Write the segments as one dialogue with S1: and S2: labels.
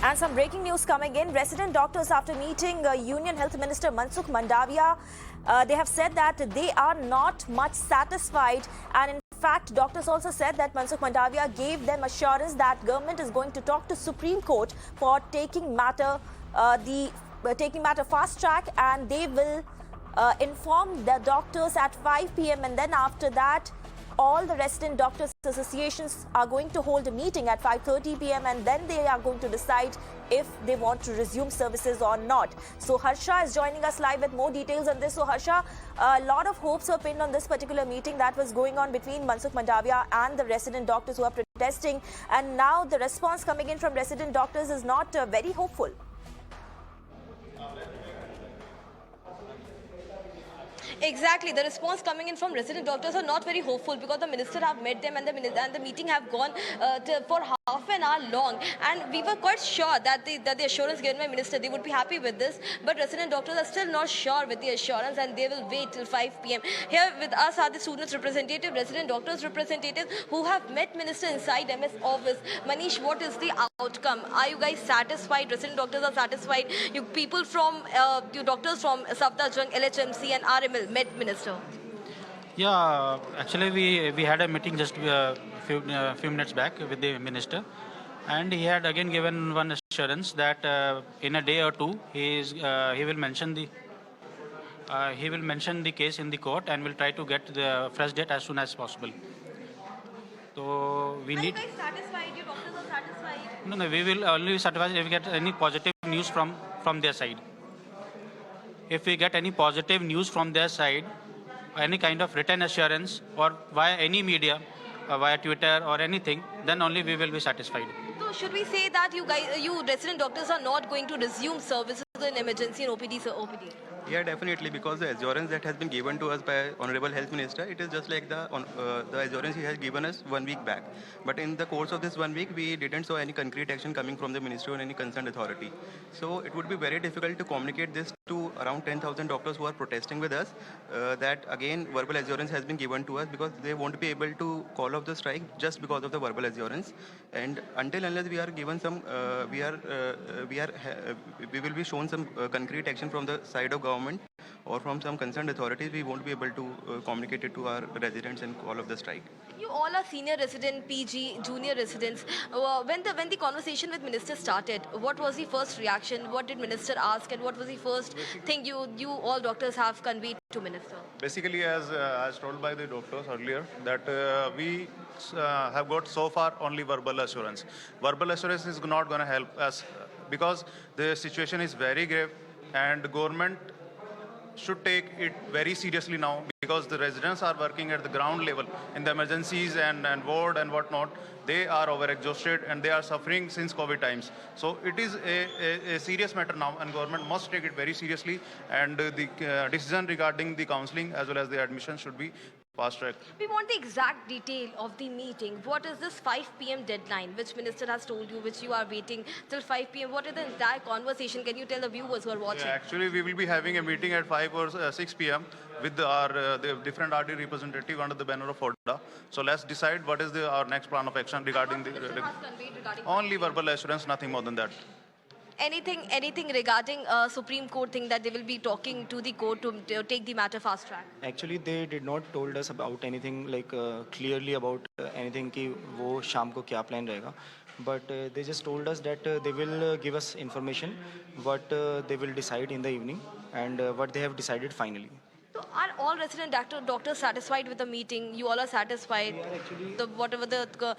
S1: And some breaking news coming in. Resident doctors, after meeting Union Health Minister Mansukh Mandaviya, they have said that they are not much satisfied. And in fact, doctors also said that Mansukh Mandaviya gave them assurance that government is going to talk to Supreme Court for taking matter fast track, and they will inform the doctors at 5 p.m. and then after that, all the resident doctors associations are going to hold a meeting at 5:30 p.m. and then they are going to decide if they want to resume services or not. So Harsha is joining us live with more details on this. So Harsha, a lot of hopes were pinned on this particular meeting that was going on between Mansukh Mandaviya and the resident doctors who are protesting, and now the response coming in from resident doctors is not very hopeful.
S2: Exactly. The response coming in from resident doctors are not very hopeful because the minister have met them and the meeting have gone for half an hour long. And we were quite sure that the assurance given by minister, they would be happy with this. But resident doctors are still not sure with the assurance and they will wait till 5 p.m. Here with us are the students representative, resident doctors representative who have met minister inside MS office. Manish, what is the outcome? Are you guys satisfied? Resident doctors are satisfied? You people from, you doctors from Safdarjung, LHMC and RML met minister.
S3: Yeah, actually we had a meeting just few minutes back with the minister, and he had again given one assurance that in a day or two he will mention the case in the court and will try to get the fresh date as soon as possible. So we need.
S2: Are you guys satisfied? Your doctors are satisfied?
S3: No, we will only be satisfied if we get any positive news from their side. If we get any positive news from their side, any kind of written assurance or via any media, via Twitter or anything, then only we will be satisfied.
S2: So should we say that you resident doctors are not going to resume services in emergency and OPD?
S4: Yeah, definitely, because the assurance that has been given to us by Honorable Health Minister, it is just like the assurance he has given us 1 week back. But in the course of this 1 week, we didn't saw any concrete action coming from the ministry or any concerned authority. So it would be very difficult to communicate this to around 10,000 doctors who are protesting with us, that again verbal assurance has been given to us, because they won't be able to call off the strike just because of the verbal assurance. And until unless we are given some, we will be shown some concrete action from the side of government or from some concerned authorities, we won't be able to communicate it to our residents and call off the strike.
S2: You all are senior resident, PG, junior residents. When the conversation with minister started, what was the first reaction? What did minister ask, and what was the first thing you all doctors have conveyed to minister?
S5: Basically, as told by the doctors earlier, that we have got so far only verbal assurance. Verbal assurance is not going to help us because the situation is very grave, and government should take it very seriously now, because the residents are working at the ground level in the emergencies and ward and whatnot. They are overexhausted and they are suffering since COVID times. So it is a serious matter now, and government must take it very seriously, and the decision regarding the counselling as well as the admission should be fast track.
S2: We want the exact detail of the meeting. What is this 5 p.m. deadline, which minister has told you, which you are waiting till 5 p.m.? What is the entire conversation? Can you tell the viewers who are watching?
S5: Yeah, actually, we will be having a meeting at 5 or 6 p.m. with the different RD representative under the banner of HODA. So let's decide what is our next plan of action regarding the only verbal assurance, nothing more than that.
S2: Anything regarding Supreme Court thing that they will be talking to the court to take the matter fast track?
S6: Actually, they did not told us about anything like clearly about anything कि वो शाम को क्या plan रहेगा. But they just told us that they will give us information what they will decide in the evening and what they have decided finally.
S2: So are all resident doctors satisfied with the meeting? You all are satisfied? Whatever the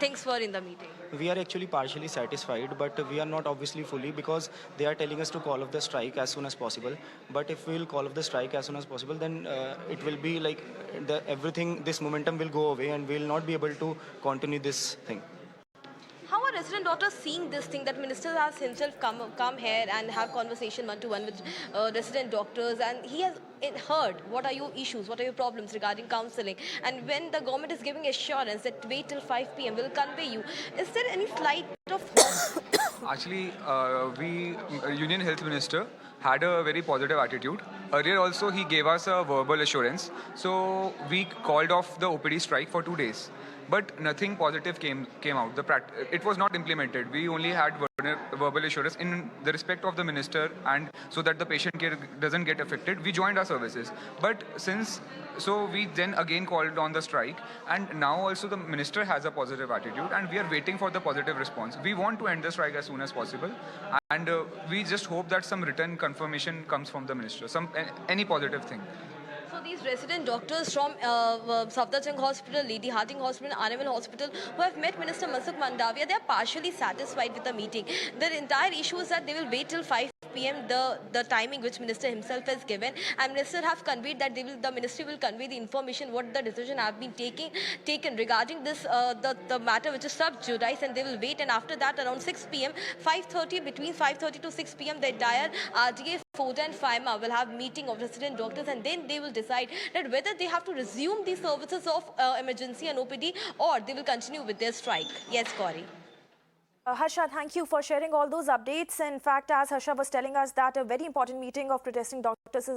S2: things were in the meeting?
S6: We are actually partially satisfied, but we are not obviously fully, because they are telling us to call off the strike as soon as possible. But if we will call off the strike as soon as possible, then it will be like this momentum will go away and we will not be able to continue this thing.
S2: How are resident doctors seeing this thing, that minister has himself come here and have conversation one-to-one with resident doctors, and he has heard what are your issues, what are your problems regarding counselling, and when the government is giving assurance that wait till 5 p.m. will convey you, is there any slight of hope?
S7: Actually, Union Health Minister had a very positive attitude. Earlier also he gave us a verbal assurance. So we called off the OPD strike for 2 days. But nothing positive came out. It was not implemented. We only had verbal assurance in the respect of the minister, and so that the patient care doesn't get affected, we joined our services. But so we then again called on the strike, and now also the minister has a positive attitude, and we are waiting for the positive response. We want to end the strike as soon as possible, and we just hope that some written confirmation comes from the minister, any positive thing.
S2: So these resident doctors from Safdarjung Hospital, Lady Harding Hospital, Animal Hospital, who have met Minister Mansukh Mandaviya, they are partially satisfied with the meeting. The entire issue is that they will wait till 5 p.m. the timing which minister himself has given, and minister have conveyed that the ministry will convey the information what the decision have been taken regarding this the matter which is sub judice, and they will wait, and after that around 6 p.m. 5:30 between 5:30 to 6 p.m. the entire RDA, FODA and FIMA will have meeting of resident doctors, and then they will decide that whether they have to resume the services of emergency and OPD, or they will continue with their strike. Yes, Gauri.
S1: Harsha, thank you for sharing all those updates. In fact, as Harsha was telling us, that a very important meeting of protesting doctors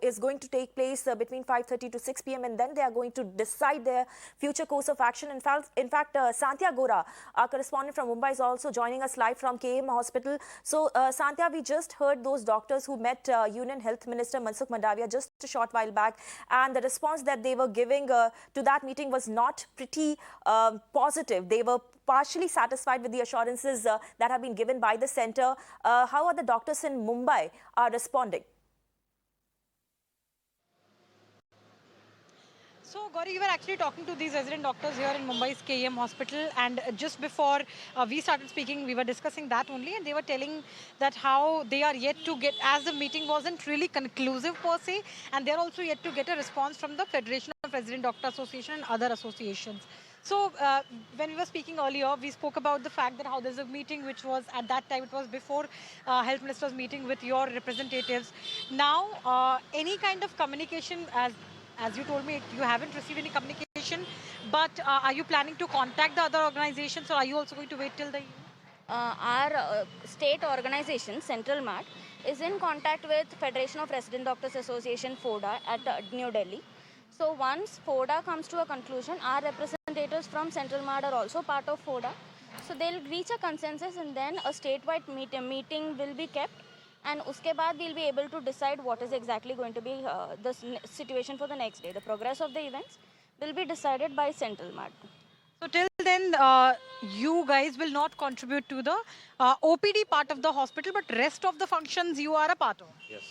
S1: is going to take place between 5:30 to 6 p.m. and then they are going to decide their future course of action. In fact, Santya Gora, our correspondent from Mumbai, is also joining us live from KM Hospital. So, Santya, we just heard those doctors who met Union Health Minister Mansukh Mandaviya just a short while back, and the response that they were giving to that meeting was not pretty positive. They were partially satisfied with the assurances that have been given by the centre. How are the doctors in Mumbai responding?
S8: So, Gauri, you were actually talking to these resident doctors here in Mumbai's KM Hospital, and just before we started speaking, we were discussing that only, and they were telling that how they are yet to get, as the meeting wasn't really conclusive per se, and they're also yet to get a response from the Federation of Resident Doctor Association and other associations. So, when we were speaking earlier, we spoke about the fact that how there's a meeting which was, at that time, it was before Health Minister's meeting with your representatives. Now, any kind of communication, as you told me, you haven't received any communication, but are you planning to contact the other organizations, or are you also going to wait till the evening?
S9: Our state organization, Central Mart, is in contact with Federation of Resident Doctors Association, FODA, at New Delhi. So once FODA comes to a conclusion, our representatives from Central Mart are also part of FODA. So they'll reach a consensus, and then a statewide meeting will be kept. And uske baad we'll be able to decide what is exactly going to be the situation for the next day. The progress of the events will be decided by Central Mart.
S8: So till then, you guys will not contribute to the OPD part of the hospital, but rest of the functions you are a part of.
S10: Yes.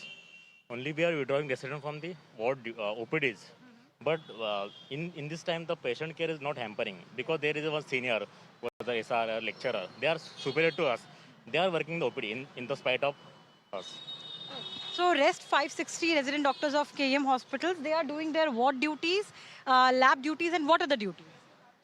S10: Only we are withdrawing resident from the ward OPDs. But in this time, the patient care is not hampering, because there is one senior, the SR lecturer. They are superior to us. They are working the OPD in the spite of us.
S8: So rest 560 resident doctors of KM hospitals, they are doing their ward duties, lab duties, and what are the duties?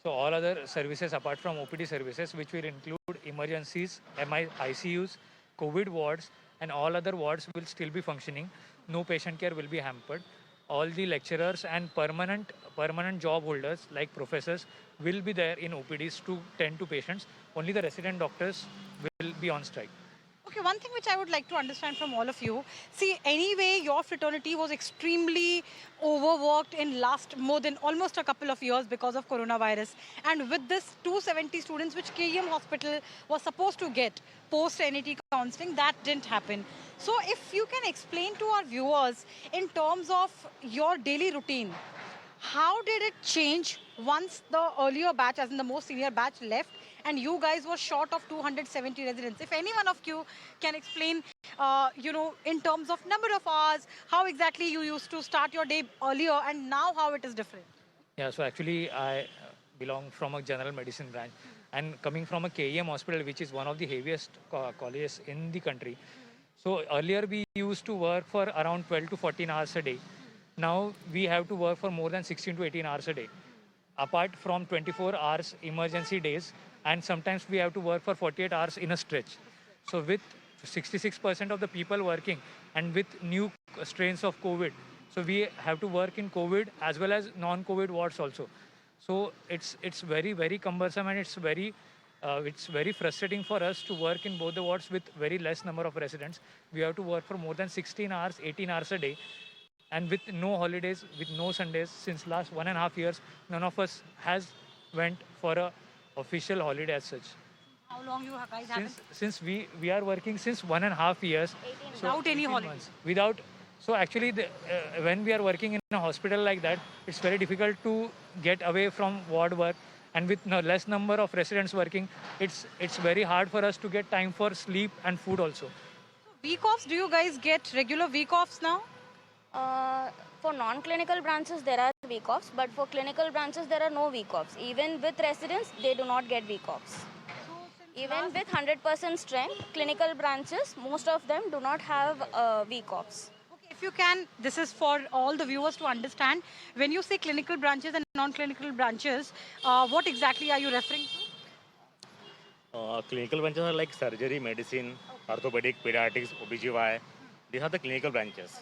S11: So all other services apart from OPD services, which will include emergencies, ICUs, COVID wards, and all other wards will still be functioning. No patient care will be hampered. All the lecturers and permanent job holders like professors will be there in OPDs to tend to patients. Only the resident doctors will be on strike.
S8: Okay, one thing which I would like to understand from all of you, see, anyway, your fraternity was extremely overworked in last more than almost a couple of years because of coronavirus. And with this 270 students which KM Hospital was supposed to get post-NET counseling, that didn't happen. So if you can explain to our viewers in terms of your daily routine, how did it change once the earlier batch, as in the most senior batch, left and you guys were short of 270 residents? If any one of you can explain, in terms of number of hours, how exactly you used to start your day earlier and now how it is different.
S11: Yeah, so actually I belong from a general medicine branch, and coming from a KEM hospital, which is one of the heaviest colleges in the country. So earlier we used to work for around 12 to 14 hours a day. Now we have to work for more than 16 to 18 hours a day. Apart from 24 hours emergency days, and sometimes we have to work for 48 hours in a stretch. So with 66% of the people working and with new strains of COVID, so we have to work in COVID as well as non-COVID wards also. So it's very, very cumbersome, and it's very frustrating for us to work in both the wards with very less number of residents. We have to work for more than 16 hours, 18 hours a day. And with no holidays, with no Sundays, since last 1.5 years, none of us has went for a official holiday as such.
S8: How How long you guys haven't?
S11: Since we are working since 1.5 years.
S8: Without any
S11: 18
S8: holidays.
S11: months. Without. So actually, when we are working in a hospital like that, it's very difficult to get away from ward work. And with less number of residents working, it's very hard for us to get time for sleep and food also.
S8: Week offs, do you guys get regular week offs now?
S9: For non-clinical branches, there are week offs, but for clinical branches, there are no week offs. Even with residents, they do not get week offs. Even with 100% strength, clinical branches, most of them do not have week offs.
S8: If you can, this is for all the viewers to understand. When you say clinical branches and non-clinical branches, what exactly are you referring to?
S10: Clinical branches are like surgery, medicine, orthopedic, pediatrics, OBGY. These are the clinical branches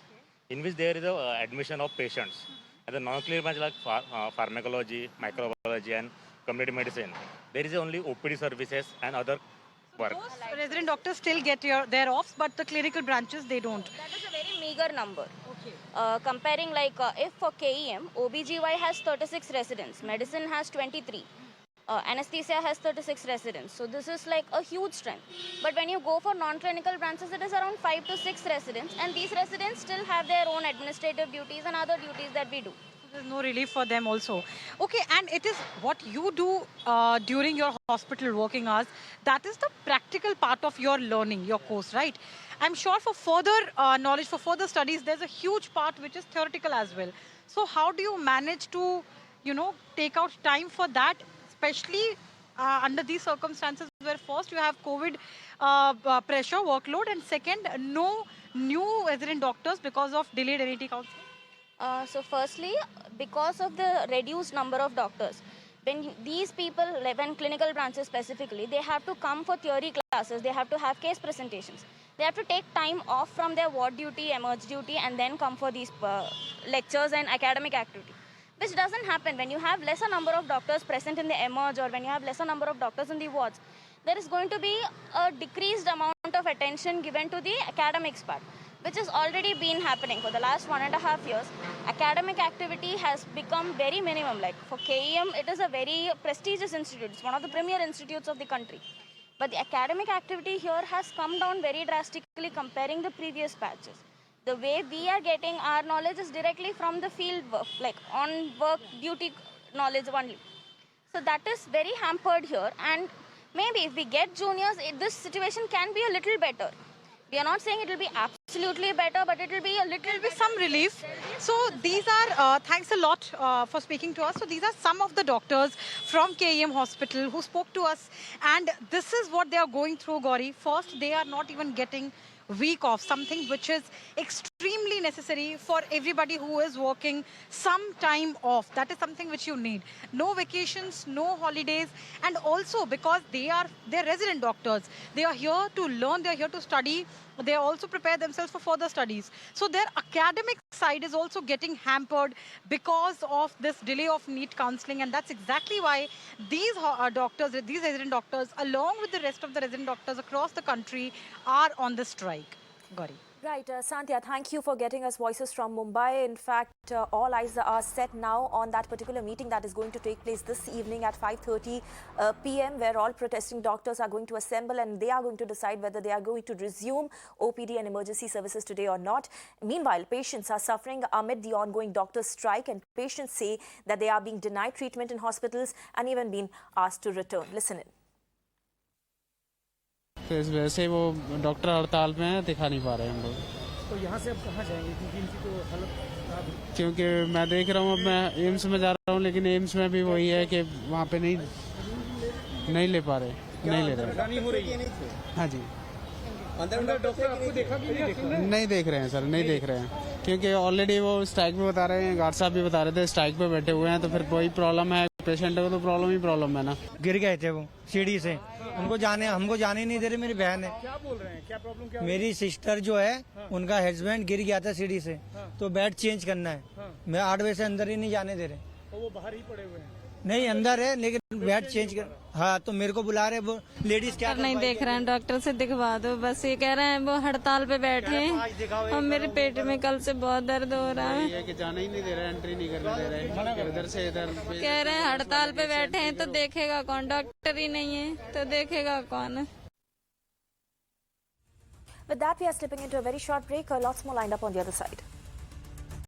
S10: in which there is a admission of patients. And the non-clinical branches like pharmacology, microbiology, and community medicine. There is only OPD services and other work.
S8: Those resident doctors still get their offs, but the clinical branches, they don't.
S9: That is a very meager number. Comparing if for KEM, OBGY has 36 residents, medicine has 23. Anesthesia has 36 residents. So this is like a huge strength. But when you go for non-clinical branches, it is around 5 to 6 residents. And these residents still have their own administrative duties and other duties that we do.
S8: So there's no relief for them also. Okay, and it is what you do during your hospital working hours. That is the practical part of your learning, your course, right? I'm sure for further knowledge, for further studies, there's a huge part which is theoretical as well. So how do you manage to, take out time for that? Especially under these circumstances where first you have COVID pressure, workload, and second, no new resident doctors because of delayed NET counseling?
S9: So firstly, because of the reduced number of doctors, when these people, when clinical branches specifically, they have to come for theory classes, they have to have case presentations. They have to take time off from their ward duty, emerge duty, and then come for these lectures and academic activity. Which doesn't happen when you have lesser number of doctors present in the emerge or when you have lesser number of doctors in the wards. There is going to be a decreased amount of attention given to the academics part, which has already been happening for the last 1.5 years. Academic activity has become very minimum. Like for KEM, it is a very prestigious institute. It's one of the premier institutes of the country. But the academic activity here has come down very drastically comparing the previous batches. The way we are getting our knowledge is directly from the field work, like on work duty knowledge only. So that is very hampered here. And maybe if we get juniors, this situation can be a little better. We are not saying it will be absolutely better, but it will be a little
S8: There will be some relief. So these are, thanks a lot for speaking to us. So these are some of the doctors from KEM Hospital who spoke to us. And this is what they are going through, Gauri. First, they are not even getting week off, something which is extremely necessary for everybody who is working some time off. That is something which you need. No vacations, no holidays, and also because they're resident doctors. They are here to learn, they are here to study. They also prepare themselves for further studies. So their academic side is also getting hampered because of this delay of NEET counseling, and that's exactly why these doctors, these resident doctors, along with the rest of the resident doctors across the country, are on the strike. Gauri.
S1: Right, Sandhya, thank you for getting us voices from Mumbai. In fact, all eyes are set now on that particular meeting that is going to take place this evening at 5:30 p.m. where all protesting doctors are going to assemble and they are going to decide whether they are going to resume OPD and emergency services today or not. Meanwhile, patients are suffering amid the ongoing doctors' strike, and patients say that they are being denied treatment in hospitals and even being asked to return. Listen in.
S12: तो इस वजह से वो doctor हड़ताल में हैं, दिखा नहीं पा रहे हम लोग।
S13: तो यहाँ से अब कहाँ जाएंगे क्योंकि इनकी तो हालत खराब है।
S12: क्योंकि मैं देख रहा हूँ, अब मैं एम्स में जा रहा हूँ, लेकिन एम्स में भी वही है कि वहाँ पे नहीं ले पा रहे, नहीं ले रहे। हाँ जी,
S13: अंदर डॉक्टर आपको देखा कि नहीं देखा?
S12: नहीं देख रहे हैं सर, नहीं देख रहे हैं, क्योंकि ऑलरेडी वो स्ट्राइक पे बता रहे हैं, गार्ड साहब भी बता रहे थे स्ट्राइक पे बैठे हुए हैं, तो फिर वही प्रॉब्लम है, पेशेंट को तो प्रॉब्लम ही प्रॉब्लम है ना।
S13: गिर गए थे वो सीढ़ी से, हमको जाने नहीं दे रहे। मेरी बहन है।
S14: क्या बोल रहे हैं, क्या प्रॉब्लम क्या?
S13: मेरी सिस्टर जो है, उनका हस्बैंड गिर गया था सीढ़ी से, तो बेड चेंज करना है। मैं 8 बजे से अंदर ही नहीं जाने दे रहे।
S14: तो वो बाहर ही पड़े हुए हैं?
S13: नहीं, अंदर है, लेकिन बेड चेंज कर। हाँ, तो मेरे को बुला रहे वो लेडीज क्या
S14: नहीं देख रहे हैं, डॉक्टर से दिखवा दो। बस ये कह रहे हैं वो हड़ताल पे बैठे हैं और मेरे पेट में कल से बहुत दर्द हो रहा है।
S12: कि जाना ही नहीं दे रहा, एंट्री नहीं करने दे रहे, इधर से इधर
S14: कह रहे हैं हड़ताल पे बैठे हैं तो देखेगा कौन, डॉक्टर ही नहीं है तो देखेगा कौन।
S1: With that, we are slipping into a very short break. Lots more lined up on the other side.